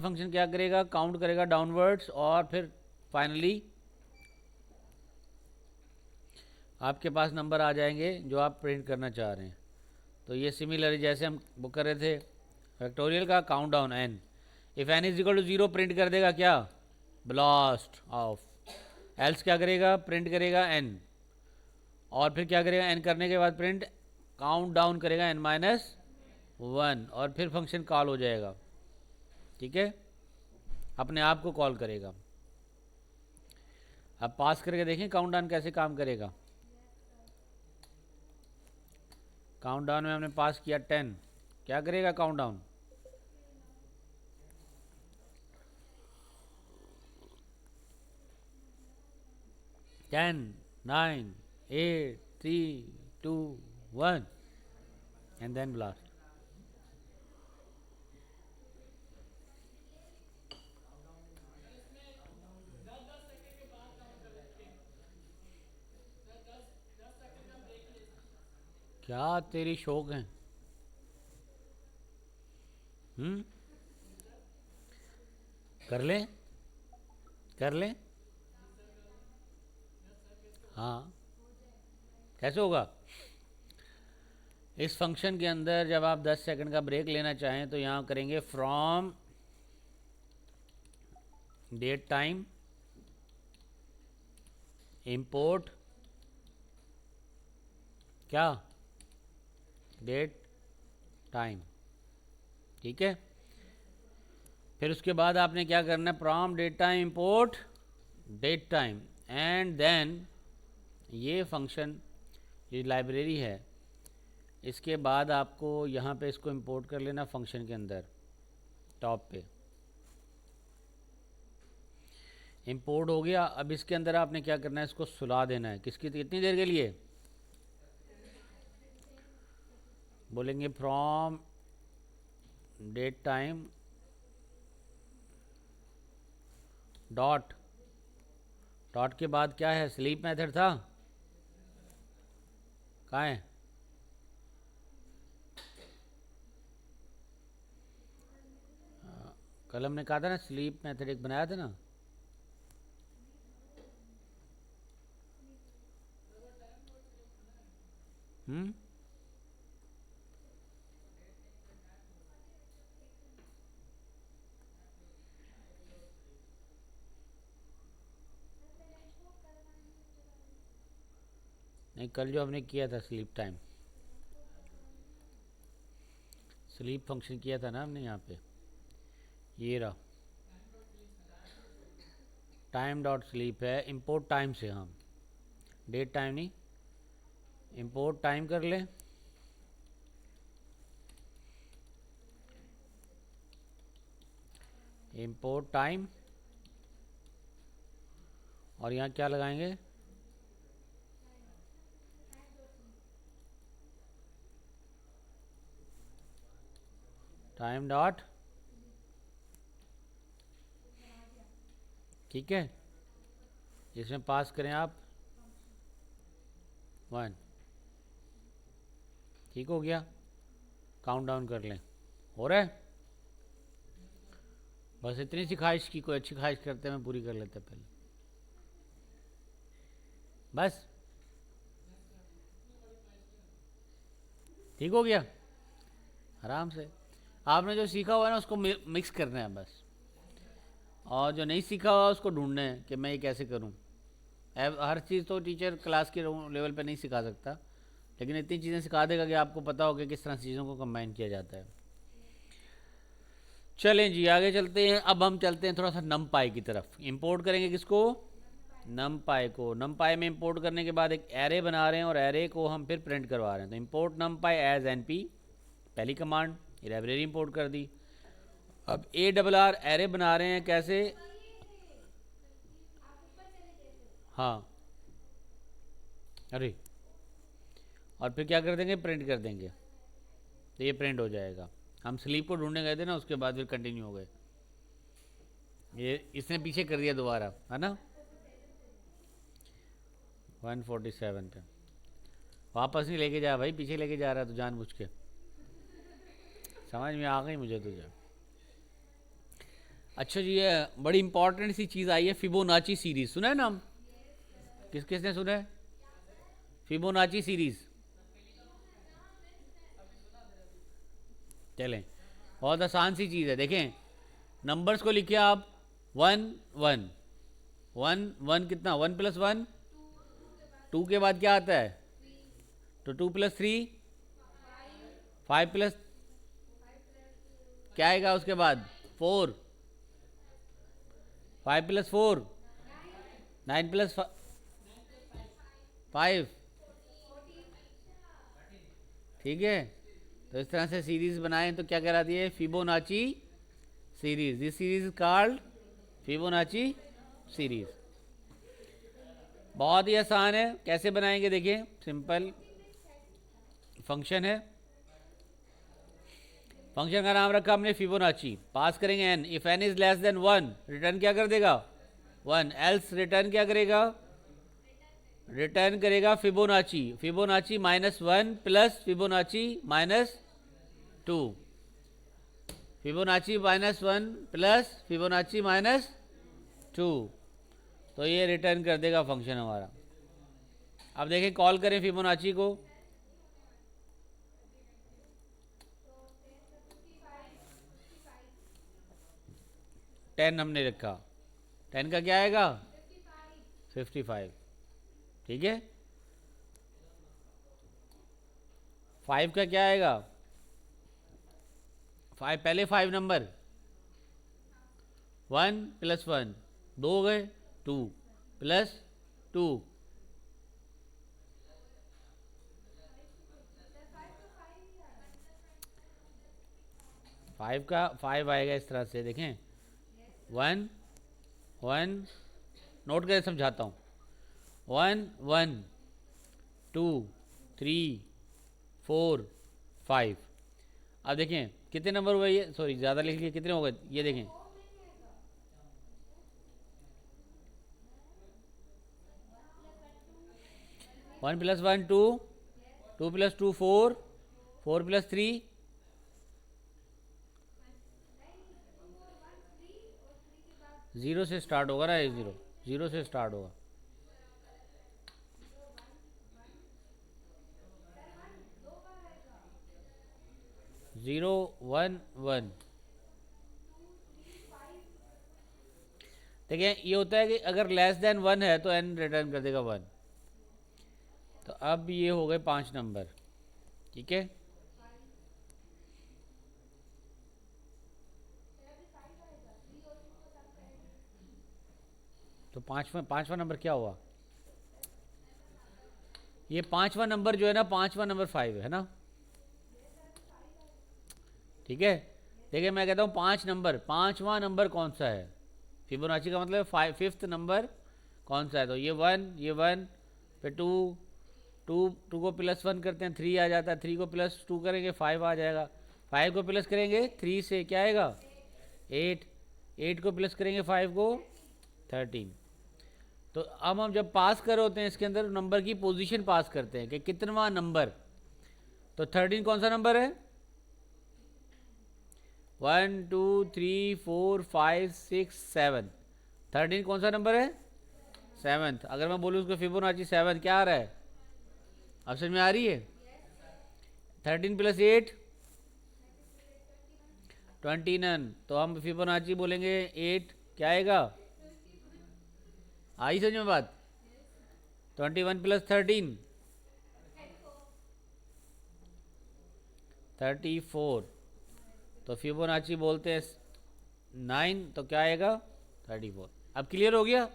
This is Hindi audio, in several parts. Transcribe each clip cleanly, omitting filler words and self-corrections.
फंक्शन क्या करेगा, काउंट करेगा डाउनवर्ड्स और फिर फाइनली आपके पास नंबर आ जाएंगे जो आप प्रिंट करना चाह रहे हैं। तो ये सिमिलर जैसे हम वो कर रहे थे फैक्टोरियल का count down n, if n is equal to zero print कर देगा क्या, ब्लास्ट ऑफ। एल्स क्या करेगा, प्रिंट करेगा एन, और फिर क्या करेगा, एन करने के बाद प्रिंट काउंट डाउन करेगा एन माइनस वन, और फिर फंक्शन कॉल हो जाएगा। ठीक है, अपने आप को कॉल करेगा। अब पास करके देखें काउंट डाउन कैसे काम करेगा। काउंट डाउन में हमने पास किया 10, क्या करेगा count down, 10 9 8 3 2 1 and then blast. क्या तेरी शौक है, हम्म, कर लें, कर लें, हाँ कैसे होगा। इस फंक्शन के अंदर जब आप 10 सेकंड का ब्रेक लेना चाहें तो यहाँ करेंगे फ्रॉम डेट टाइम इंपोर्ट क्या, डेट टाइम। ठीक है, फिर उसके बाद आपने क्या करना है, from date time import date time, and then ये फंक्शन, ये लाइब्रेरी है, इसके बाद आपको यहाँ पे इसको इंपोर्ट कर लेना फंक्शन के अंदर टॉप पे। इंपोर्ट हो गया, अब इसके अंदर आपने क्या करना है, इसको सुला देना है, किसकी, कितनी देर के लिए, बोलेंगे from date time dot, dot के बाद क्या है, स्लीप मेथड था, कहाँ है, कल हमने कहा था ना स्लीप मेथड एक बनाया था ना, हम्म, नहीं कल जो हमने किया था स्लीप टाइम, स्लीप फंक्शन किया था ना हमने यहाँ पे, ये रहा टाइम डॉट स्लीप है, इंपोर्ट टाइम से, हम डेट टाइम नहीं, इंपोर्ट टाइम कर लें, इंपोर्ट टाइम, और यहाँ क्या लगाएंगे, टाइम डॉट, ठीक है, इसमें पास करें आप 1, ठीक हो गया, काउंट डाउन कर लें, हो रहा है। बस इतनी सी ख्वाहिश की, कोई अच्छी ख्वाहिश करते हैं, मैं पूरी कर लेते पहले, बस ठीक हो गया, आराम से। आपने जो सीखा हुआ है ना उसको मिक्स करना है बस, और जो नहीं सीखा हुआ उसको ढूंढना है कि मैं ये कैसे करूँ। हर चीज़ तो टीचर क्लास के लेवल पे नहीं सिखा सकता, लेकिन इतनी चीज़ें सिखा देगा कि आपको पता हो कि किस तरह चीज़ों को कंबाइन किया जाता है। चलें जी आगे चलते हैं, अब हम चलते हैं थोड़ा सा नम पाई की तरफ। इंपोर्ट करेंगे किसको, नम पाई को। नम पाई में इंपोर्ट करने के बाद एक एरे बना रहे हैं और एरे को हम फिर प्रिंट करवा रहे हैं। तो import numpy as n p, पहली कमांड, लाइब्रेरी इंपोर्ट कर दी। अब ए डबल आर एरे बना रहे हैं, कैसे, हाँ, अरे, और फिर क्या कर देंगे, प्रिंट कर देंगे, तो ये प्रिंट हो जाएगा। हम स्लीप को ढूंढने गए थे ना, उसके बाद फिर कंटिन्यू हो गए, ये इसने पीछे कर दिया दोबारा, है ना। 147 पे वापस नहीं लेके जा भाई, पीछे लेके जा रहा है तो जानबूझ के, समझ में आ गई मुझे तुझे। अच्छा जी, ये बड़ी इंपॉर्टेंट सी चीज़ आई है, फिबोनाची सीरीज। सुना है नाम? किस किसने सुना है फिबोनाची सीरीज? चलें, बहुत आसान सी चीज़ है। देखें, नंबर्स को लिखिए आप। वन वन वन वन, कितना? वन प्लस वन, टू के बाद क्या आता है? तो two plus three, five plus, क्या आएगा उसके बाद? Four, five plus four, nine plus five. ठीक है, तो इस तरह से सीरीज बनाएं तो क्या कहलाती है? Fibonacci series. This series is called Fibonacci series. बहुत ही आसान है, कैसे बनाएंगे देखिए, सिंपल फंक्शन है। फंक्शन का नाम रखा हमने फिबोनाची। पास करेंगे n, if n is less than one, return क्या कर देगा? वन। एल्स रिटर्न क्या करेगा? रिटर्न करेगा Fibonacci. Fibonacci minus one plus Fibonacci minus two, Fibonacci minus one plus Fibonacci minus two. तो ये रिटर्न कर देगा फंक्शन हमारा। अब देखें, कॉल करें फिबोनाची को। टेन हमने रखा, टेन का क्या आएगा? 55। ठीक है, फाइव का क्या आएगा? फाइव, पहले five number, one plus one, दो हो गए, टू प्लस टू, फाइव का फाइव आएगा इस तरह से। देखें, वन वन, नोट करके समझाता हूँ। One one, two, three, four, five. अब देखें कितने नंबर हुए ये, सॉरी ज़्यादा लिख लिए, कितने हो गए ये देखें। One plus one two, two plus two four, four plus three, zero से स्टार्ट होगा ना, ये ज़ीरो, ज़ीरो से स्टार्ट होगा। Zero one one. देखिए, ये होता है कि अगर लेस देन वन है तो एन रिटर्न कर देगा वन। तो अब ये हो गए पांच नंबर। ठीक है, तो पांचवा पांचवा नंबर क्या हुआ? ये पांचवा नंबर जो है ना, पांचवा नंबर फाइव है ना। ठीक है, देखिए मैं कहता हूँ पांच नंबर, पांचवा नंबर कौन सा है? फिबोनाची का मतलब फाइव, फिफ्थ नंबर कौन सा है? तो ये वन, फिर टू, टू को प्लस वन करते हैं, थ्री आ जाता है, थ्री को प्लस टू करेंगे, फाइव आ जाएगा, फाइव को प्लस करेंगे थ्री से क्या आएगा? एट, एट को प्लस करेंगे फाइव को, 13। तो अब हम जब पास कर होते हैं इसके अंदर नंबर की पोजीशन पास करते हैं कि कितनवा नंबर। तो 13 कौन सा नंबर है? One two three four five six seven, 13 कौन सा नंबर है? सेवन्थ। अगर मैं बोलूँ उसको फिबोनाची सेवन, क्या आ रहा है? अब समझ में आ रही है? 13 प्लस एट, 29। तो हम फिबोनाची बोलेंगे एट, क्या आएगा? आई समझ में बात? 21 प्लस 13, 34। तो फिबोनाची बोलते हैं 9, तो क्या आएगा? 34। अब क्लियर हो गया?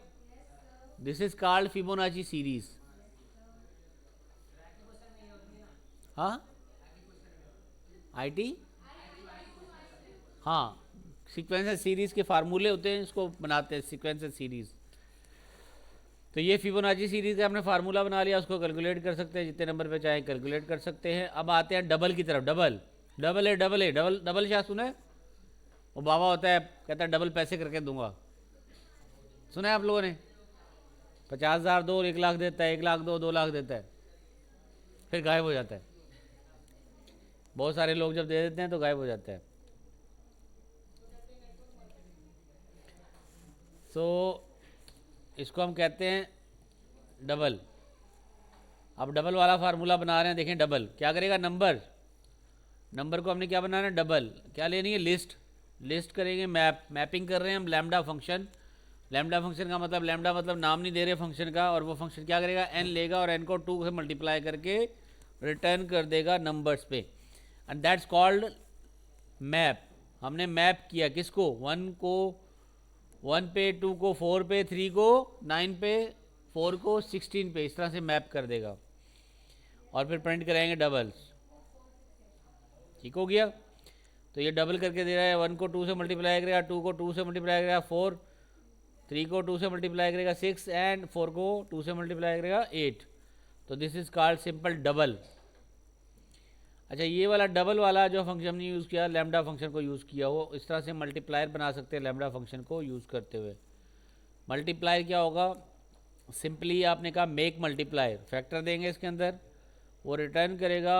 This is called Fibonacci series. हाँ, आईटी, हाँ, सीक्वेंसर सीरीज के फार्मूले होते हैं, इसको बनाते हैं सीक्वेंसर सीरीज। तो ये फिबोनाची सीरीज का हमने फार्मूला बना लिया, उसको कैलकुलेट कर सकते हैं, जितने नंबर पे चाहे कैलकुलेट कर सकते हैं। अब आते हैं डबल की तरफ। डबल, डबल है, डबल है, डबल, डबल क्या सुना है? वो बाबा होता है, कहता है डबल पैसे करके दूंगा। सुना है आप लोगों ने? 50,000 दो, 1 लाख देता है, 1 लाख दो, 2 लाख देता है, फिर गायब हो जाता है। बहुत सारे लोग जब दे देते हैं तो गायब हो जाता है। सो इसको हम कहते हैं डबल। अब डबल वाला फार्मूला बना रहे हैं, देखें डबल क्या करेगा, नंबर को हमने क्या बनाना है, डबल क्या लेनी है, लिस्ट करेंगे, मैपिंग कर रहे हैं हम लैम्डा फंक्शन का मतलब लैम्डा मतलब नाम नहीं दे रहे फंक्शन का, और वो फंक्शन क्या करेगा, एन लेगा और एन को 2 से मल्टीप्लाई करके रिटर्न कर देगा नंबर्स पे, एंड दैट्स कॉल्ड मैप। हमने मैप किया किसको, 1 को 1 पे, 2 को 4 पे, 3 को 9 पे, 4 को 16 पे, इस तरह से मैप कर देगा और फिर प्रिंट कराएंगे डबल्स। ठीक हो गया। तो ये डबल करके दे रहा है, 1 को 2 से मल्टीप्लाई करेगा, 2 को 2 से मल्टीप्लाई करेगा 4, 3 को 2 से मल्टीप्लाई करेगा 6 एंड 4 को 2 से मल्टीप्लाई करेगा 8। तो this is called simple double. अच्छा, ये वाला डबल वाला जो फंक्शन हमने यूज़ किया, लैम्डा फंक्शन को यूज़ किया, वो इस तरह से मल्टीप्लायर बना सकते हैं लैम्डा फंक्शन को यूज़ करते हुए। मल्टीप्लायर क्या होगा, सिंपली आपने कहा मेक मल्टीप्लायर, फैक्टर देंगे इसके अंदर, वो रिटर्न करेगा,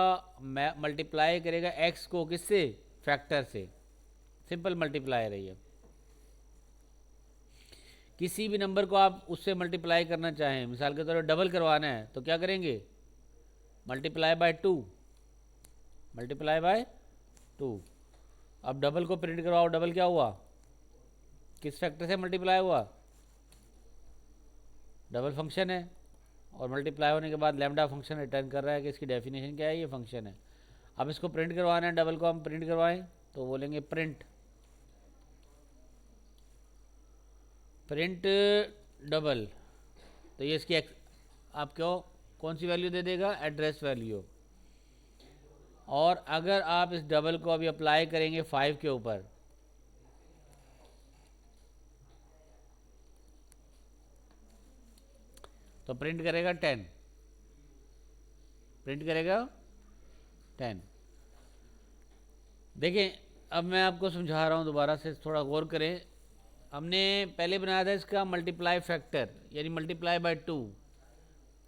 मल्टीप्लाई करेगा एक्स को किससे, फैक्टर से। सिंपल मल्टीप्लायर है ये। किसी भी नंबर को आप उससे मल्टीप्लाई करना चाहें, मिसाल के तौर पर डबल करवाना है तो क्या करेंगे, मल्टीप्लाई बाय 2, मल्टीप्लाई बाय 2। अब डबल को प्रिंट करवाओ, डबल क्या हुआ, किस फैक्टर से मल्टीप्लाई हुआ, डबल फंक्शन है, और मल्टीप्लाई होने के बाद लैम्डा फंक्शन रिटर्न कर रहा है कि इसकी डेफिनेशन क्या है, ये फंक्शन है। अब इसको प्रिंट करवाना है, डबल को हम प्रिंट करवाएं तो बोलेंगे प्रिंट डबल। तो ये इसकी आपको कौन सी वैल्यू दे देगा, एड्रेस वैल्यू। और अगर आप इस डबल को अभी अप्लाई करेंगे 5 के ऊपर, तो प्रिंट करेगा 10, प्रिंट करेगा 10। देखें, अब मैं आपको समझा रहा हूँ, दोबारा से थोड़ा गौर करें। हमने पहले बनाया था इसका मल्टीप्लाई फैक्टर, यानी मल्टीप्लाई बाय 2,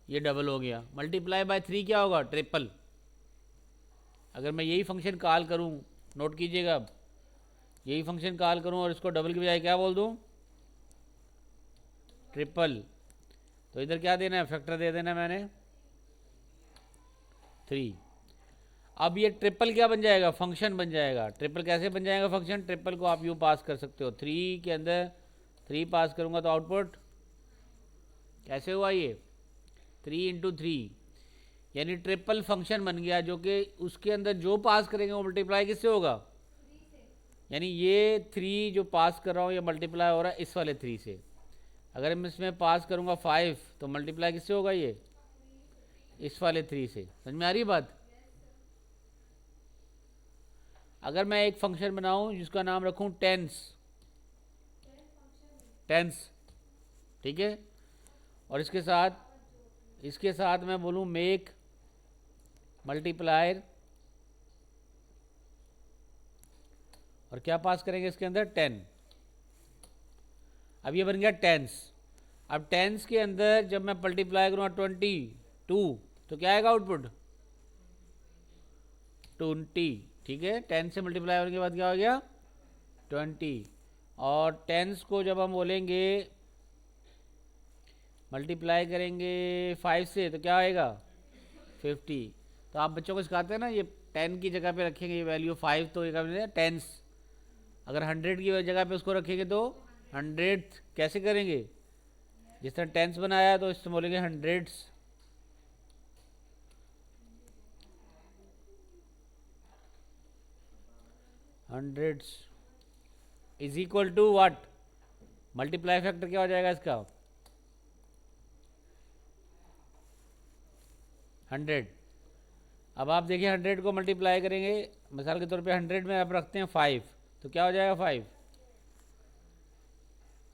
ये डबल हो गया। मल्टीप्लाई बाय 3 क्या होगा, ट्रिपल। अगर मैं यही फंक्शन कॉल करूँ, नोट कीजिएगा, अब यही फंक्शन कॉल करूँ और इसको डबल की बजाय क्या बोल दूँ, ट्रिपल, तो इधर क्या देना है, फैक्टर दे देना है मैंने 3। अब ये ट्रिपल क्या बन जाएगा, फंक्शन बन जाएगा। ट्रिपल कैसे बन जाएगा फंक्शन, ट्रिपल को आप यूँ पास कर सकते हो, 3 के अंदर 3 पास करूँगा तो आउटपुट कैसे हुआ, ये 3 इंटू 3, यानी ट्रिपल फंक्शन बन गया, जो कि उसके अंदर जो पास करेंगे वो मल्टीप्लाई किससे होगा, यानी ये 3 जो पास कर रहा हूँ ये मल्टीप्लाई हो रहा है इस वाले 3 से। अगर मैं इसमें पास करूँगा 5 तो मल्टीप्लाई किससे होगा, ये इस वाले 3 से। समझ में आ रही बात। अगर मैं एक फंक्शन बनाऊं जिसका नाम रखूं टेंस, ठीक है, और इसके साथ मैं बोलूं मेक मल्टीप्लायर, और क्या पास करेंगे इसके अंदर, 10। अब ये बन गया टेंस। अब टेंस के अंदर जब मैं मल्टीप्लाई करूँगा 22 तो क्या आएगा आउटपुट, 20। ठीक है, 10 से मल्टीप्लाई होने के बाद क्या हो गया, 20। और टेंस को जब हम बोलेंगे मल्टीप्लाई करेंगे 5 से तो क्या आएगा, 50। तो आप बच्चों को सिखाते हैं ना, ये 10 की जगह पे रखेंगे ये वैल्यू 5, तो ये टेंस। अगर 100 की जगह पे उसको रखेंगे तो 100 कैसे करेंगे, जिस तरह टेंस बनाया तो इससे बोलेंगे hundreds. Hundreds is equal to what, multiply factor क्या हो जाएगा इसका, 100। अब आप देखिए 100 को मल्टीप्लाई करेंगे, मिसाल के तौर पे 100 में आप रखते हैं 5, तो क्या हो जाएगा 5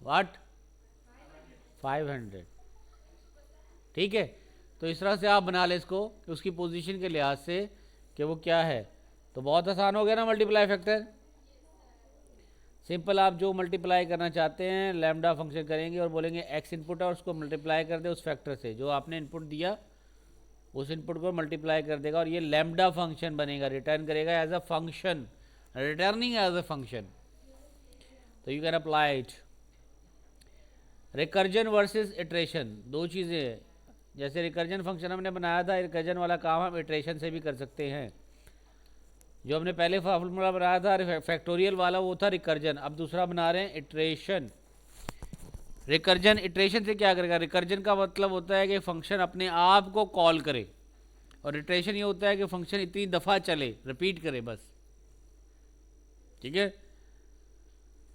व्हाट, 500। ठीक है, तो इस तरह से आप बना ले इसको कि उसकी पोजीशन के लिहाज से कि वो क्या है। तो बहुत आसान हो गया ना मल्टीप्लाई फैक्टर। सिंपल, आप जो मल्टीप्लाई करना चाहते हैं लैम्डा फंक्शन करेंगे और बोलेंगे एक्स इनपुट है और उसको मल्टीप्लाई कर दे उस फैक्टर से, जो आपने इनपुट दिया उस इनपुट को मल्टीप्लाई कर देगा और ये लैम्डा फंक्शन बनेगा, रिटर्न करेगा as a function, returning as a function. तो you can apply it. Recursion versus iteration दो चीज़ें हैं। जैसे रिकर्जन फंक्शन हमने बनाया था, रिकर्जन वाला काम हम इटरेशन से भी कर सकते हैं। जो हमने पहले फार्मूला बनाया था फैक्टोरियल वाला, वो था रिकर्जन। अब दूसरा बना रहे हैं इटरेशन। रिकर्जन, इटरेशन से क्या करेगा? रिकर्जन का मतलब होता है कि फंक्शन अपने आप को कॉल करे, और इटरेशन ये होता है कि फंक्शन इतनी दफ़ा चले, रिपीट करे बस। ठीक है,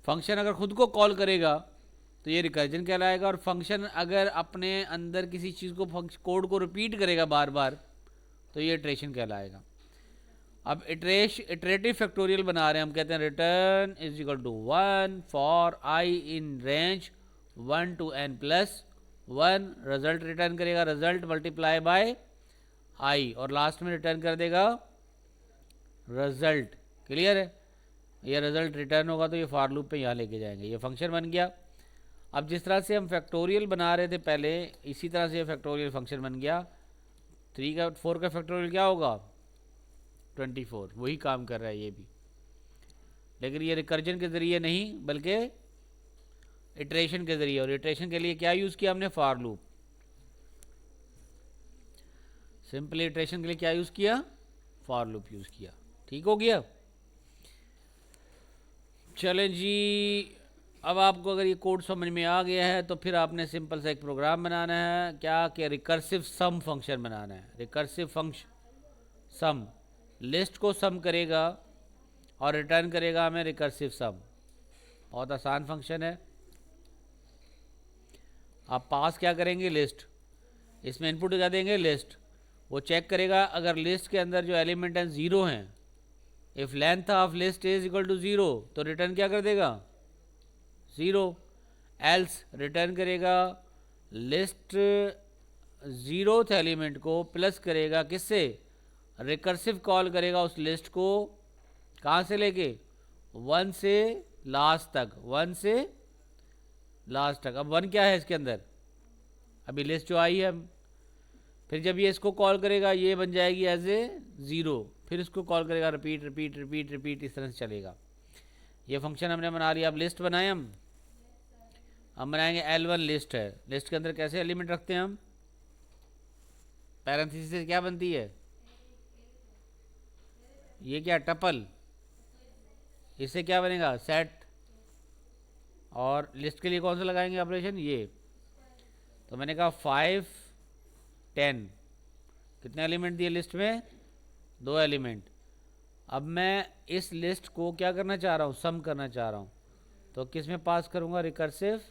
फंक्शन अगर खुद को कॉल करेगा तो ये रिकर्जन कहलाएगा, और फंक्शन अगर अपने अंदर किसी चीज़ को कोड को रिपीट करेगा बार बार तो ये इटरेशन कहलाएगा। अब इटरेटिव फैक्टोरियल बना रहे हैं हम, कहते हैं return is equal to 1 for i in range 1 to n plus 1। Result return करेगा, रिजल्ट मल्टीप्लाई बाय आई, और लास्ट में रिटर्न कर देगा रिजल्ट। क्लियर है? ये रिजल्ट रिटर्न होगा तो ये फॉर लूप पे यहाँ लेके जाएंगे। ये फंक्शन बन गया। अब जिस तरह से हम फैक्टोरियल बना रहे थे पहले, इसी तरह से ये फैक्टोरियल फंक्शन बन गया। 3 का 4 का फैक्टोरियल क्या होगा? 24। वही काम कर रहा है ये भी, लेकिन ये रिकर्जन के ज़रिए नहीं बल्कि इटरेशन के ज़रिए। और इटरेशन के लिए क्या यूज़ किया हमने? For loop. सिंपली इटरेशन के लिए क्या यूज़ किया? फॉर लूप यूज़ किया। ठीक हो गया? चलें जी, अब आपको अगर ये कोड समझ में आ गया है तो फिर आपने सिंपल सा एक प्रोग्राम बनाना है। क्या कि रिकर्सिव सम फंक्शन बनाना है। रिकर्सिव फंक्शन सम, लिस्ट को सम करेगा और रिटर्न करेगा हमें रिकर्सिव सम। बहुत आसान फंक्शन है। आप पास क्या करेंगे? लिस्ट। इसमें इनपुट क्या देंगे? लिस्ट। वो चेक करेगा अगर लिस्ट के अंदर जो एलिमेंट हैं ज़ीरो हैं, if length of list is equal to zero, तो रिटर्न क्या कर देगा? ज़ीरो। एल्स रिटर्न करेगा लिस्ट ज़ीरोथ एलिमेंट को प्लस करेगा किससे? रिकर्सिव कॉल करेगा उस लिस्ट को, कहाँ से लेके? 1 से लास्ट तक। 1 से लास्ट तक। अब 1 क्या है इसके अंदर? अभी लिस्ट जो आई है। फिर जब ये इसको कॉल करेगा ये बन जाएगी एज ए 0। फिर इसको कॉल करेगा, रिपीट रिपीट रिपीट रिपीट, इस तरह से चलेगा। ये फंक्शन हमने बना लिया। अब लिस्ट बनाए हम बनाएंगे L1 लिस्ट है। लिस्ट के अंदर कैसे एलिमेंट रखते हैं हम? पैरेंथेसिस से क्या बनती है? ये क्या? टपल। इससे क्या बनेगा? सेट। और लिस्ट के लिए कौन सा लगाएंगे ऑपरेशन? ये। तो मैंने कहा 5 10। कितने एलिमेंट दिए लिस्ट में? 2 एलिमेंट। अब मैं इस लिस्ट को क्या करना चाह रहा हूँ? सम करना चाह रहा हूँ। तो किस में पास करूँगा? रिकर्सिव।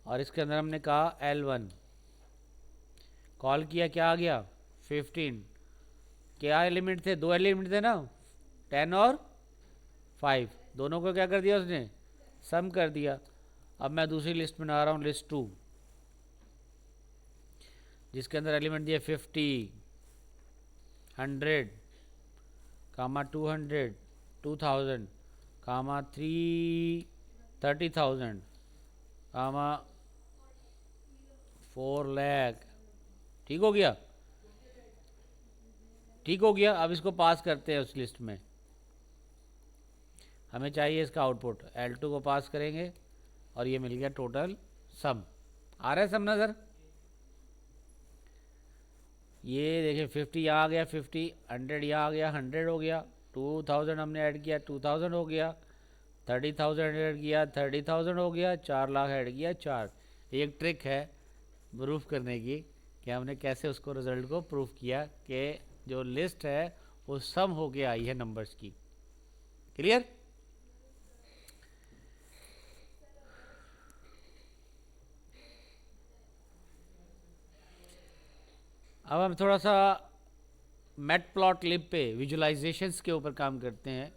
और इसके अंदर हमने कहा L1 कॉल किया, क्या आ गया? 15। क्या एलिमेंट थे? 2 एलिमेंट थे ना, 10 और 5। दोनों को क्या कर दिया उसने? सम कर दिया। अब मैं दूसरी लिस्ट बना रहा हूँ, लिस्ट 2, जिसके अंदर एलिमेंट दिए 50, 100, कामा 200, 2000, कामा 30,000, कामा 4 लाख। ठीक हो गया? ठीक हो गया। अब इसको पास करते हैं उस लिस्ट में। हमें चाहिए इसका आउटपुट। L2 को पास करेंगे और ये मिल गया टोटल सम। आ रहा है सम नज़र? ये देखिए 50 यहाँ आ गया, 50, 100 यहाँ आ गया, 100 हो गया, 2000 हमने ऐड किया, 2000 हो गया, 30,000 ऐड किया, 30,000 हो गया, 4 लाख ऐड किया, 4। एक ट्रिक है प्रूफ करने की कि हमने कैसे उसको रिज़ल्ट को प्रूफ किया कि जो लिस्ट है वो सम होके आई है नंबर्स की। क्लियर? अब हम थोड़ा सा मैटप्लॉटलिब पे विजुलाइजेशंस के ऊपर काम करते हैं।